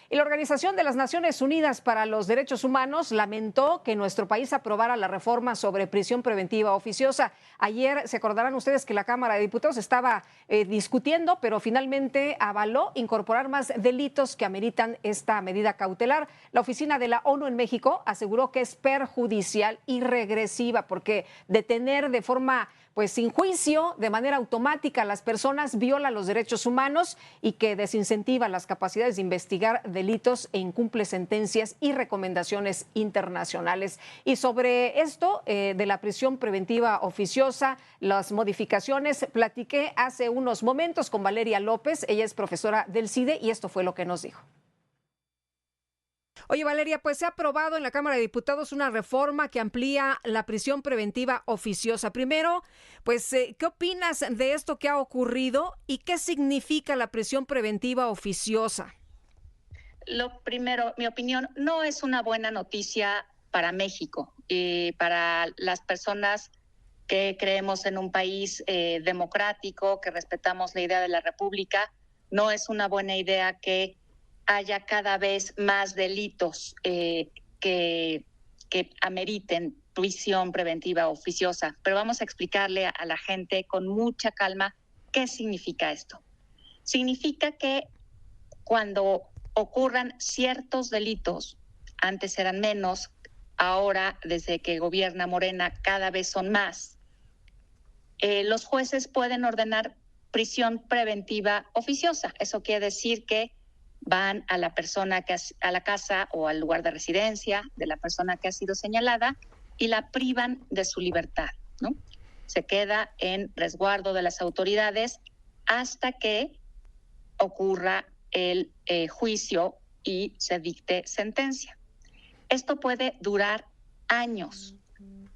Y la Organización de las Naciones Unidas para los Derechos Humanos lamentó que nuestro país aprobara la reforma sobre prisión preventiva oficiosa. Ayer se acordarán ustedes que la Cámara de Diputados estaba discutiendo, pero finalmente avaló incorporar más delitos que ameritan esta medida cautelar. La Oficina de la ONU en México aseguró que es perjudicial y regresiva porque detener de forma sin juicio, de manera automática a las personas, viola los derechos humanos y que desincentiva las capacidades de investigar delitos e incumple sentencias y recomendaciones internacionales. Y sobre esto de la prisión preventiva oficiosa, las modificaciones, platiqué hace unos momentos con Valeria López, ella es profesora del CIDE y esto fue lo que nos dijo. Oye, Valeria, pues se ha aprobado en la Cámara de Diputados una reforma que amplía la prisión preventiva oficiosa. Primero, ¿qué opinas de esto que ha ocurrido y qué significa la prisión preventiva oficiosa? Lo primero, mi opinión, no es una buena noticia para México y para las personas que creemos en un país democrático, que respetamos la idea de la República. No es una buena idea que haya cada vez más delitos que ameriten prisión preventiva oficiosa. Pero vamos a explicarle a la gente con mucha calma qué significa esto. Significa que cuando ocurran ciertos delitos, antes eran menos, ahora desde que gobierna Morena cada vez son más, los jueces pueden ordenar prisión preventiva oficiosa. Eso quiere decir que van a la persona a la casa o al lugar de residencia de la persona que ha sido señalada y la privan de su libertad, ¿no? Se queda en resguardo de las autoridades hasta que ocurra el juicio y se dicte sentencia. Esto puede durar años.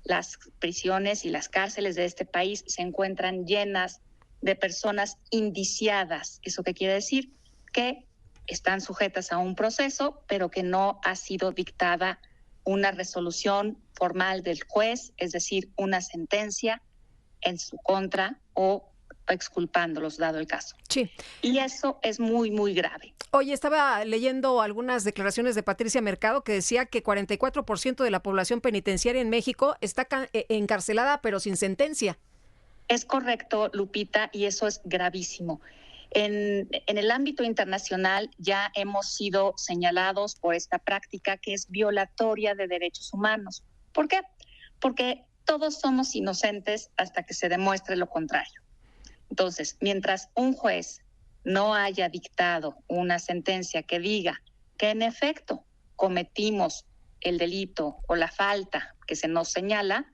Las prisiones y las cárceles de este país se encuentran llenas de personas indiciadas. ¿Eso qué quiere decir? Que están sujetas a un proceso, pero que no ha sido dictada una resolución formal del juez, es decir, una sentencia en su contra o exculpándolos, dado el caso. Sí. Y eso es muy, muy grave. Oye, estaba leyendo algunas declaraciones de Patricia Mercado que decía que 44% de la población penitenciaria en México está encarcelada, pero sin sentencia. Es correcto, Lupita, y eso es gravísimo. En el ámbito internacional ya hemos sido señalados por esta práctica que es violatoria de derechos humanos. ¿Por qué? Porque todos somos inocentes hasta que se demuestre lo contrario. Entonces, mientras un juez no haya dictado una sentencia que diga que en efecto cometimos el delito o la falta que se nos señala,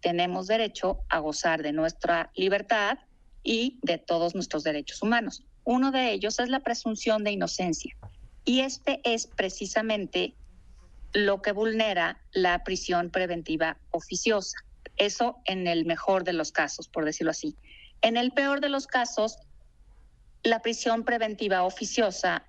tenemos derecho a gozar de nuestra libertad y de todos nuestros derechos humanos. Uno de ellos es la presunción de inocencia. Y este es precisamente lo que vulnera la prisión preventiva oficiosa. Eso en el mejor de los casos, por decirlo así. En el peor de los casos, la prisión preventiva oficiosa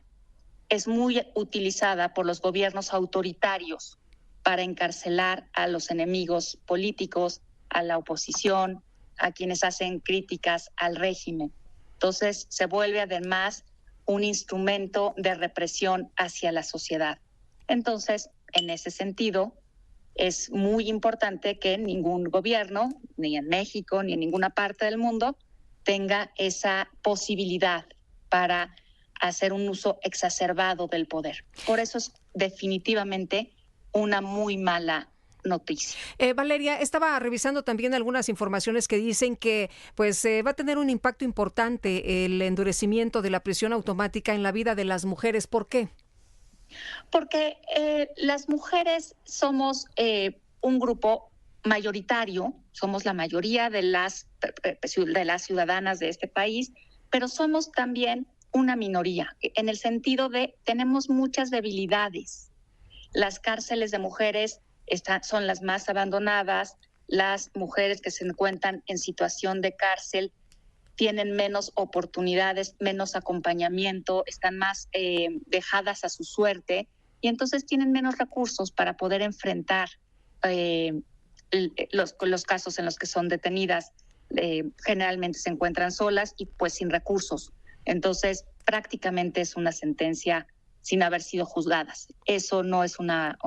es muy utilizada por los gobiernos autoritarios para encarcelar a los enemigos políticos, a la oposición, a quienes hacen críticas al régimen. Entonces, se vuelve además un instrumento de represión hacia la sociedad. Entonces, en ese sentido, es muy importante que ningún gobierno, ni en México, ni en ninguna parte del mundo, tenga esa posibilidad para hacer un uso exacerbado del poder. Por eso es definitivamente una muy mala noticia. Valeria, estaba revisando también algunas informaciones que dicen que va a tener un impacto importante el endurecimiento de la prisión automática en la vida de las mujeres. ¿Por qué? Porque las mujeres somos un grupo mayoritario, somos la mayoría de las ciudadanas de este país, pero somos también una minoría, en el sentido de tenemos muchas debilidades. Las cárceles de mujeres son las más abandonadas, las mujeres que se encuentran en situación de cárcel tienen menos oportunidades, menos acompañamiento, están más dejadas a su suerte y entonces tienen menos recursos para poder enfrentar los casos en los que son detenidas. Generalmente se encuentran solas y pues sin recursos. Entonces prácticamente es una sentencia sin haber sido juzgadas. Eso no es una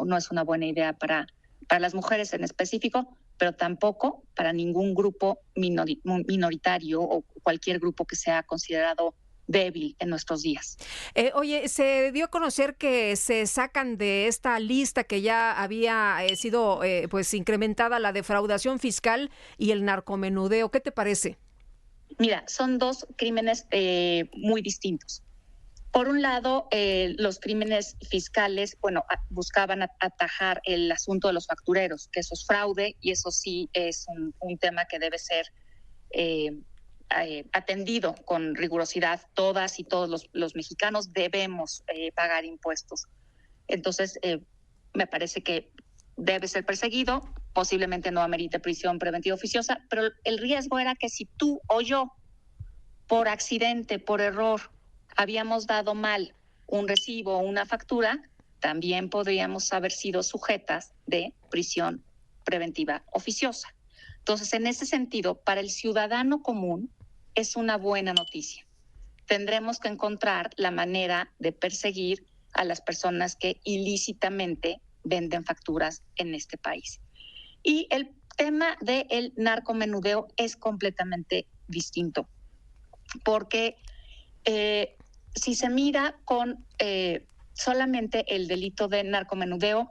buena idea para las mujeres en específico, pero tampoco para ningún grupo minoritario o cualquier grupo que sea considerado débil en nuestros días. Oye, se dio a conocer que se sacan de esta lista que ya había sido pues incrementada la defraudación fiscal y el narcomenudeo. ¿Qué te parece? Mira, son dos crímenes muy distintos. Por un lado, los crímenes fiscales, buscaban atajar el asunto de los factureros, que eso es fraude y eso sí es un tema que debe ser atendido con rigurosidad. Todas y todos los mexicanos debemos pagar impuestos. Entonces, me parece que debe ser perseguido, posiblemente no amerite prisión preventiva oficiosa, pero el riesgo era que si tú o yo, por accidente, por error, habíamos dado mal un recibo o una factura, también podríamos haber sido sujetas de prisión preventiva oficiosa. Entonces, en ese sentido, para el ciudadano común es una buena noticia. Tendremos que encontrar la manera de perseguir a las personas que ilícitamente venden facturas en este país. Y el tema del narcomenudeo es completamente distinto, porque si se mira con solamente el delito de narcomenudeo,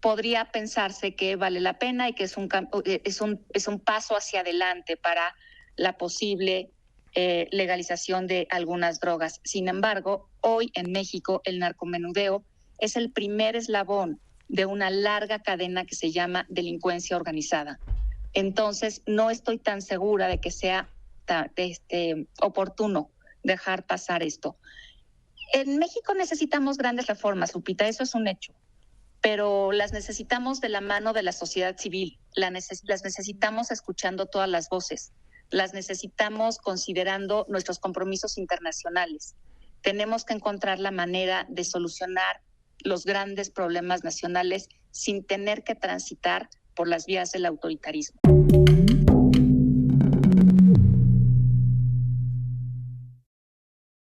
podría pensarse que vale la pena y que es un paso hacia adelante para la posible legalización de algunas drogas. Sin embargo, hoy en México el narcomenudeo es el primer eslabón de una larga cadena que se llama delincuencia organizada. Entonces, no estoy tan segura de que sea oportuno dejar pasar esto. En México necesitamos grandes reformas, Lupita, eso es un hecho, pero las necesitamos de la mano de la sociedad civil, las necesitamos escuchando todas las voces, las necesitamos considerando nuestros compromisos internacionales. Tenemos que encontrar la manera de solucionar los grandes problemas nacionales sin tener que transitar por las vías del autoritarismo.